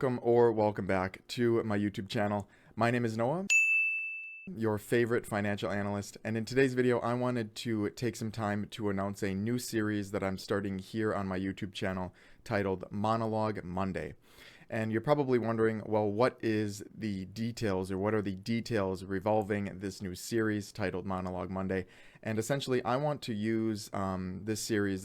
Welcome back to my YouTube channel. My name is Noah, your favorite financial analyst, and in today's video I wanted to take some time to announce a new series that I'm starting here on my YouTube channel titled Monologue Monday. And you're probably wondering, well, what is the details, or what are the details revolving this new series titled Monologue Monday? And essentially I want to use this series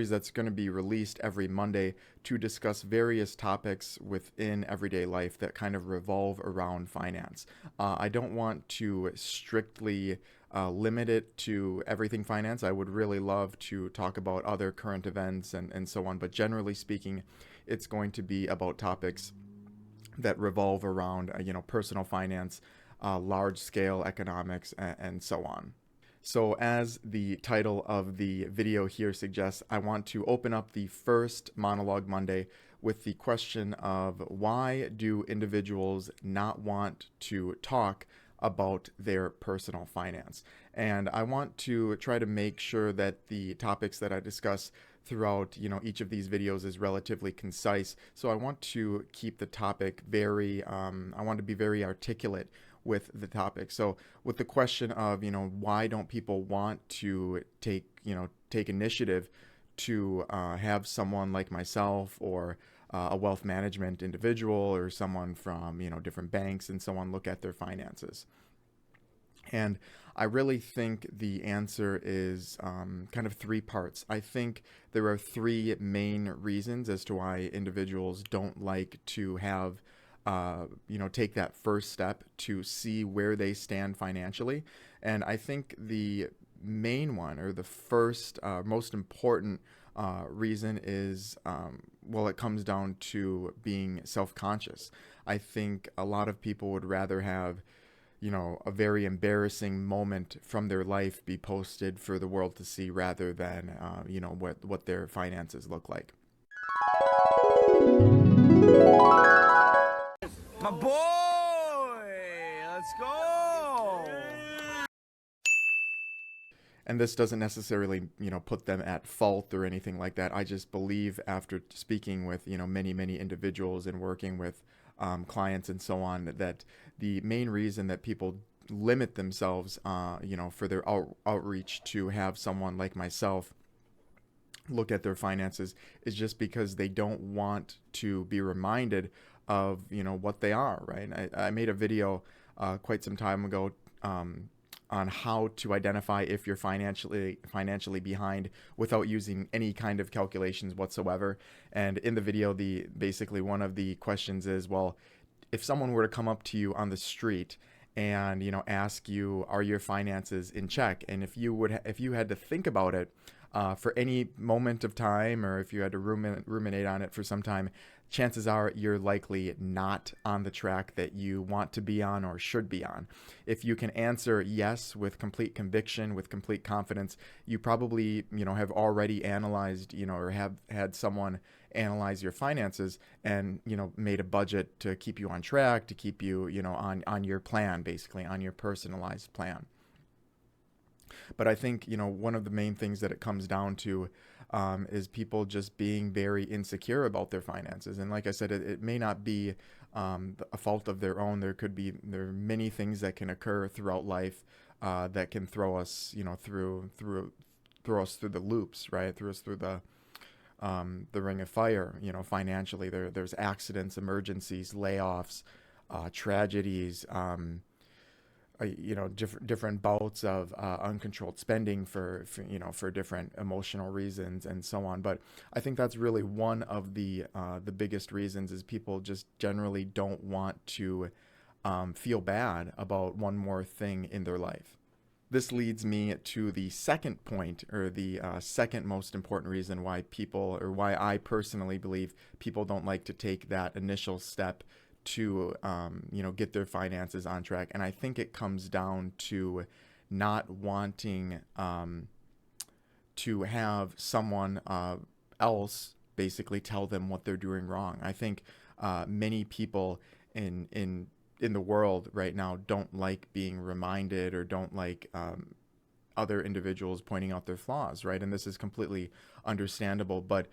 that's going to be released every Monday to discuss various topics within everyday life that kind of revolve around finance. I don't want to strictly limit it to everything finance. I would really love to talk about other current events and so on, but generally speaking, it's going to be about topics that revolve around personal finance, large-scale economics, and so on. So as the title of the video here suggests, I want to open up the first Monologue Monday with the question of why do individuals not want to talk about their personal finance? And I want to try to make sure that the topics that I discuss throughout each of these videos is relatively concise. So I want to keep the topic I want to be very articulate with the topic. So with the question of, why don't people want to take initiative to have someone like myself or a wealth management individual or someone from, different banks and so on look at their finances? And I really think the answer is kind of three parts. I think there are three main reasons as to why individuals don't like to have take that first step to see where they stand financially. And I think the main one, or the first most important reason is, it comes down to being self-conscious. I think a lot of people would rather have a very embarrassing moment from their life be posted for the world to see rather than what their finances look like. My boy! Let's go! And this doesn't necessarily, put them at fault or anything like that. I just believe, after speaking with, many individuals and working with clients and so on, that the main reason that people limit themselves, for their outreach to have someone like myself look at their finances is just because they don't want to be reminded of what they are, right? I made a video quite some time ago on how to identify if you're financially behind without using any kind of calculations whatsoever. And in the video, basically one of the questions is, well, if someone were to come up to you on the street and ask you, are your finances in check? And if you had to think about it for any moment of time, or if you had to ruminate on it for some time, chances are you're likely not on the track that you want to be on or should be on. If you can answer yes with complete conviction, with complete confidence, you probably have already analyzed or have had someone analyze your finances and made a budget to keep you on track, to keep you on your plan, basically on your personalized plan. But I think one of the main things that it comes down to is people just being very insecure about their finances. And like I said, it may not be a fault of their own. There are many things that can occur throughout life that can throw us through the loops, right? Throw us through the ring of fire. Financially, there's accidents, emergencies, layoffs, tragedies. Different bouts of uncontrolled spending for different emotional reasons and so on. But I think that's really one of the biggest reasons, is people just generally don't want to feel bad about one more thing in their life. This leads me to the second point, or the second most important reason why I personally believe people don't like to take that initial step to get their finances on track. And I think it comes down to not wanting to have someone else basically tell them what they're doing wrong. I think many people in the world right now don't like being reminded, or don't like other individuals pointing out their flaws, right? And this is completely understandable, but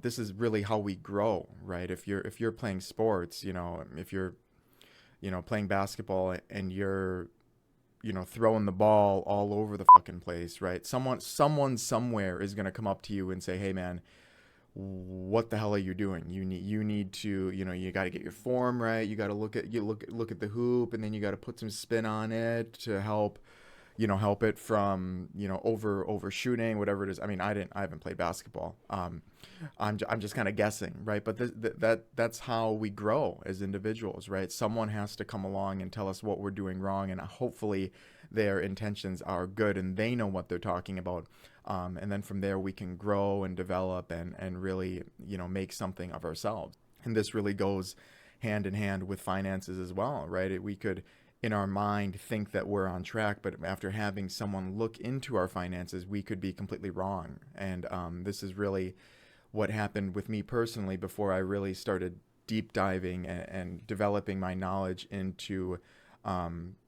this is really how we grow, right? If you're playing sports, if you're playing basketball and you're throwing the ball all over the fucking place, right? Someone somewhere is gonna come up to you and say, "Hey, man, what the hell are you doing? You need to, you got to get your form right. You got to look at the hoop, and then you got to put some spin on it to help it from overshooting, whatever it is. I mean, I haven't played basketball. I'm just kind of guessing, right? But that's how we grow as individuals, right? Someone has to come along and tell us what we're doing wrong, and hopefully their intentions are good and they know what they're talking about. And then from there we can grow and develop and really make something of ourselves. And this really goes hand in hand with finances as well, right? We could in our mind think that we're on track, but after having someone look into our finances, we could be completely wrong. And this is really what happened with me personally before I really started deep diving and developing my knowledge into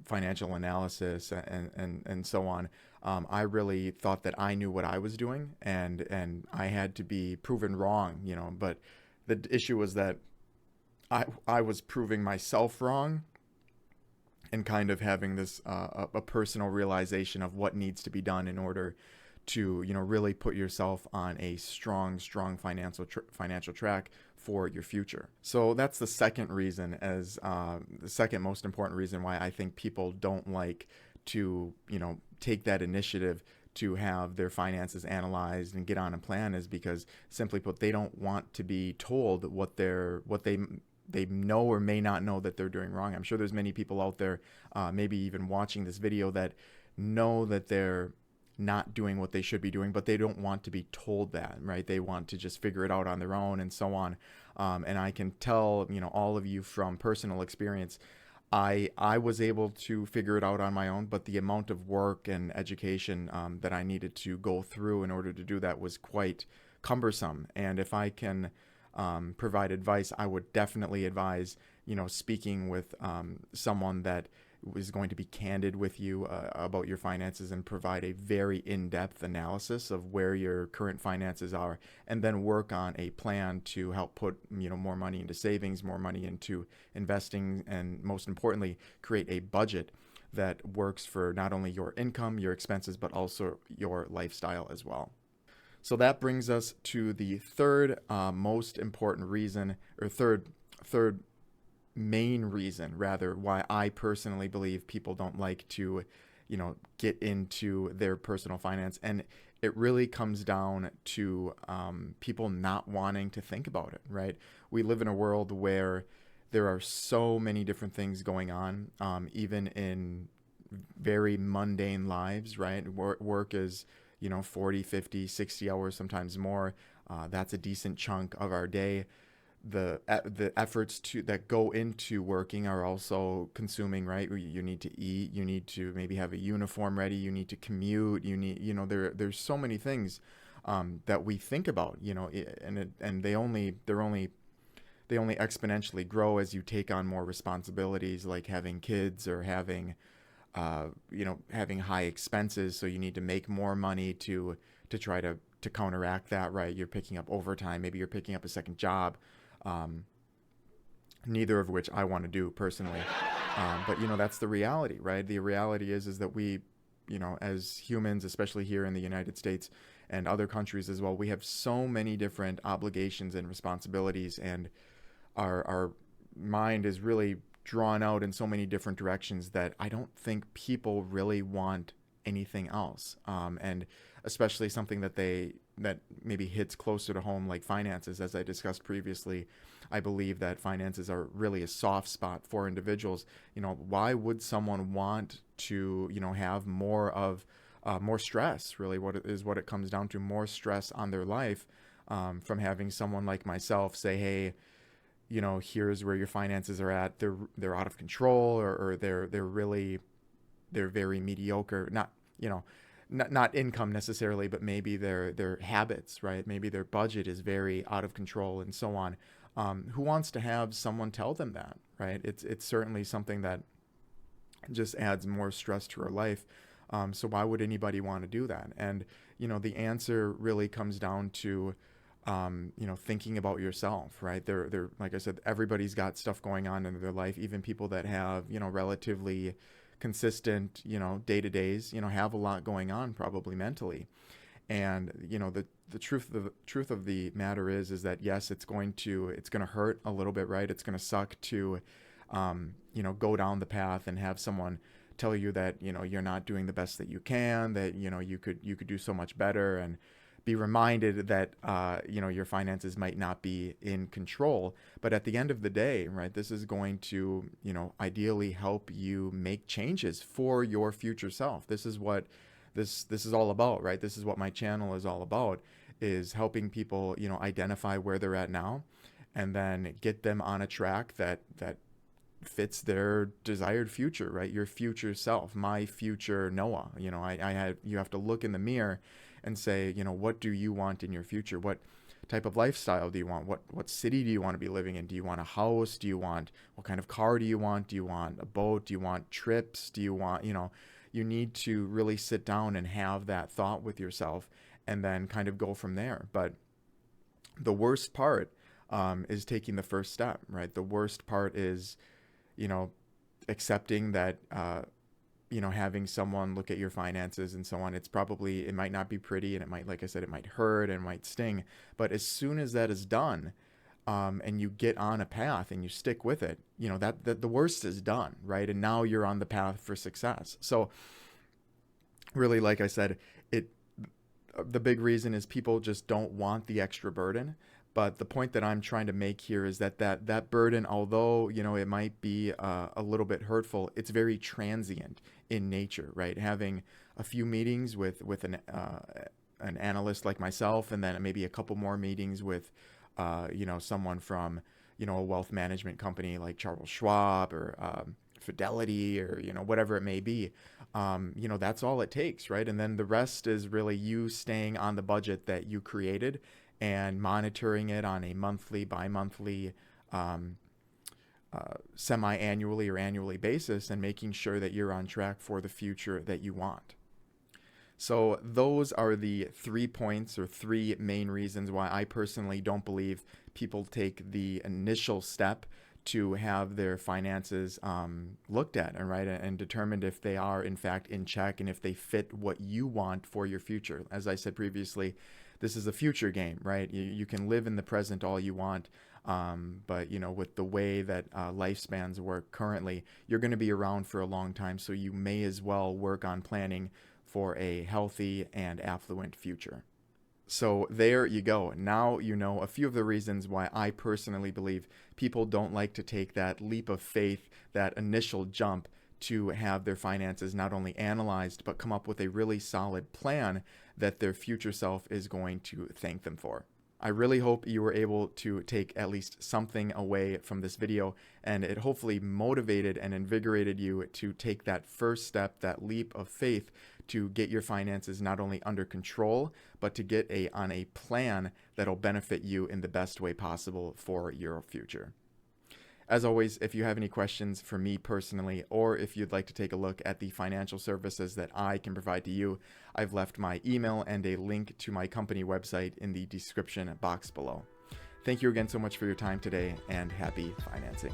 financial analysis and so on. I really thought that I knew what I was doing, and I had to be proven wrong, But the issue was that I was proving myself wrong, and kind of having this a personal realization of what needs to be done in order to really put yourself on a strong financial track for your future. So that's the second reason, as the second most important reason why I think people don't like to take that initiative to have their finances analyzed and get on a plan, is because, simply put, they don't want to be told what they know or may not know that they're doing wrong. I'm sure there's many people out there, maybe even watching this video, that know that they're not doing what they should be doing, but they don't want to be told that, right? They want to just figure it out on their own and so on. And I can tell, all of you from personal experience, I was able to figure it out on my own, but the amount of work and education that I needed to go through in order to do that was quite cumbersome. And if I can provide advice, I would definitely advise, speaking with someone that was going to be candid with you about your finances and provide a very in-depth analysis of where your current finances are, and then work on a plan to help put more money into savings, more money into investing, and most importantly, create a budget that works for not only your income, your expenses, but also your lifestyle as well. So that brings us to the third most important reason, or third main reason, rather, why I personally believe people don't like to, get into their personal finance. And it really comes down to people not wanting to think about it, right? We live in a world where there are so many different things going on, even in very mundane lives, right? Work is 40, 50, 60 hours, sometimes more. That's a decent chunk of our day. The efforts that go into working are also consuming, right? You need to eat, you need to maybe have a uniform ready, you need to commute, you need, there's so many things that we think about, and they only exponentially grow as you take on more responsibilities, like having kids or having having high expenses. So you need to make more money to try to counteract that, right? You're picking up overtime, maybe you're picking up a second job, neither of which I want to do personally. But that's the reality, right? The reality is that we, as humans, especially here in the United States and other countries as well, we have so many different obligations and responsibilities, and our mind is really drawn out in so many different directions that I don't think people really want anything else. And especially something that maybe hits closer to home, like finances. As I discussed previously, I believe that finances are really a soft spot for individuals. Why would someone want to, have more stress? Really, what it comes down to, more stress on their life from having someone like myself say, hey, here's where your finances are at. They're out of control, or they're very mediocre. Not income necessarily, but maybe their habits, right? Maybe their budget is very out of control and so on. Who wants to have someone tell them that, right? It's certainly something that just adds more stress to our life. So why would anybody want to do that? And the answer really comes down to thinking about yourself, right? They're like I said, everybody's got stuff going on in their life. Even people that have, relatively consistent, day-to-days, have a lot going on probably mentally. And the truth of the matter is that yes, it's going to hurt a little bit, right? It's going to suck to go down the path and have someone tell you that you're not doing the best that you can, that you could do so much better, and be reminded that your finances might not be in control. But at the end of the day, right, this is going to ideally help you make changes for your future self. This is what this is all about, right? This is what my channel is all about, is helping people identify where they're at now, and then get them on a track that fits their desired future, right? Your future self, my future Noah. You have to look in the mirror and say, what do you want in your future? What type of lifestyle do you want? What city do you want to be living in? Do you want a house? What kind of car do you want? Do you want a boat? Do you want trips? Do you want, you need to really sit down and have that thought with yourself, and then kind of go from there. But the worst part is taking the first step, right? The worst part is, you know, accepting that, having someone look at your finances and so on. It might not be pretty, and it might, like I said, it might hurt and it might sting. But as soon as that is done, and you get on a path and you stick with it, that the worst is done, right? And now you're on the path for success. So really, like I said, the big reason is people just don't want the extra burden. But the point that I'm trying to make here is that burden, although it might be a little bit hurtful, it's very transient in nature, right? Having a few meetings with an analyst like myself, and then maybe a couple more meetings with someone from a wealth management company like Charles Schwab, or Fidelity, or whatever it may be. That's all it takes, right? And then the rest is really you staying on the budget that you created, and monitoring it on a monthly, bi-monthly, semi-annually or annually basis, and making sure that you're on track for the future that you want. So those are the 3 points, or 3 main reasons why I personally don't believe people take the initial step to have their finances looked at, and right, and determined if they are in fact in check, and if they fit what you want for your future. As I said previously, this is a future game, right? You can live in the present all you want, but with the way that lifespans work currently, you're going to be around for a long time, so you may as well work on planning for a healthy and affluent future. So there you go. Now you know a few of the reasons why I personally believe people don't like to take that leap of faith, that initial jump, to have their finances not only analyzed, but come up with a really solid plan that their future self is going to thank them for. I really hope you were able to take at least something away from this video, and it hopefully motivated and invigorated you to take that first step, that leap of faith, to get your finances not only under control, but to get on a plan that'll benefit you in the best way possible for your future. As always, if you have any questions for me personally, or if you'd like to take a look at the financial services that I can provide to you, I've left my email and a link to my company website in the description box below. Thank you again so much for your time today, and happy financing.